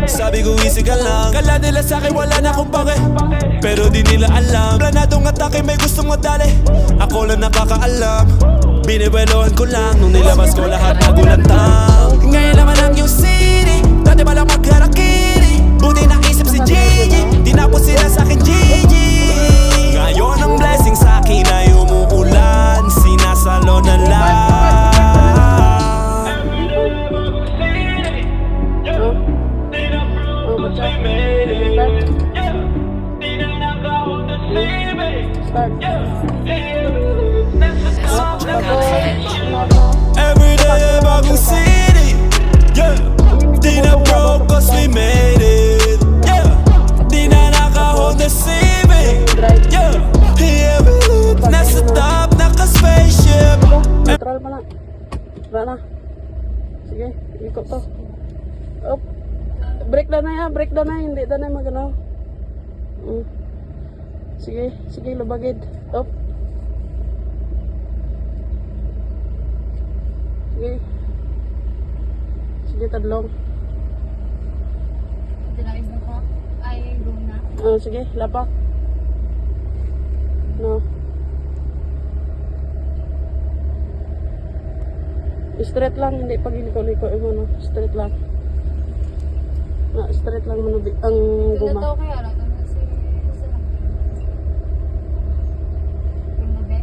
Sabi ko easy ka lang. Kala nila sa'kin wala na akong pake, pero di nila alam. Planadong atake may gustong madali, ako lang nakakaalam. Binibelohan ko lang nung nilabas ko lahat nagulantang. Ngayon naman ang yung city, dati ba lang magharakiri. Buti naisip si Gigi, tinapos sila sa'kin Gigi. Ngayon ang blessing sa'kin ay umuulan, sinasalo na lang. Everyday bagong city, yeah. Di na broke cause we made it, yeah. Di na naka-hold na CV, yeah. Yeah, nasa top, naka-spaceship. Neutral pa lang. Tara na. Sige, ikot to. Up. Break down na yan, break down na. Hindi doon na magano. Sige, sige, lubagid. Up. Sige. Sige, tadlong. Dilawis na po. Ay, room na. Sige, lapak. No. Straight lang, hindi pag iliko-liko mo, no? Straight lang. Straight lang mo ang guma. Ito kaya lang. Si lang. Yung mabe.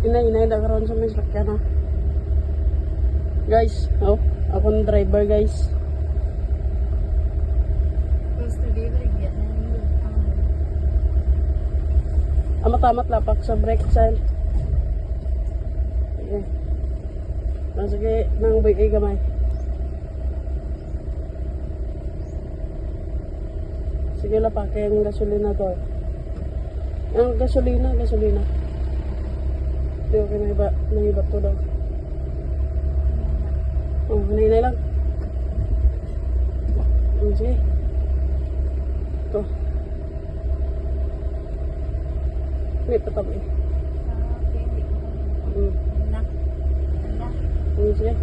Inay, nagkaroon sa may sakyan, ha? Guys, ako ng driver, guys. First delivery, get na yung Amat-amat lapak sa brake sign. Sige. Sige, nang buhay ay gamay. Sige, lapak yung gasolina to. Ang gasolina. Hindi, okay, may iba to daw. Hinay lang. Sige. Ito. May patap eh. Sige.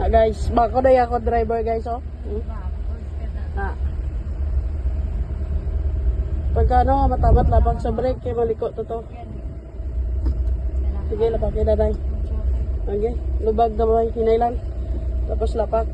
Guys, bako na ako driver, guys, oh. Pagka matamat lapag sa brake, kaya maliko to. Sige, lapak na day. Okay, lubag na may hinay lang. Tapos lapak.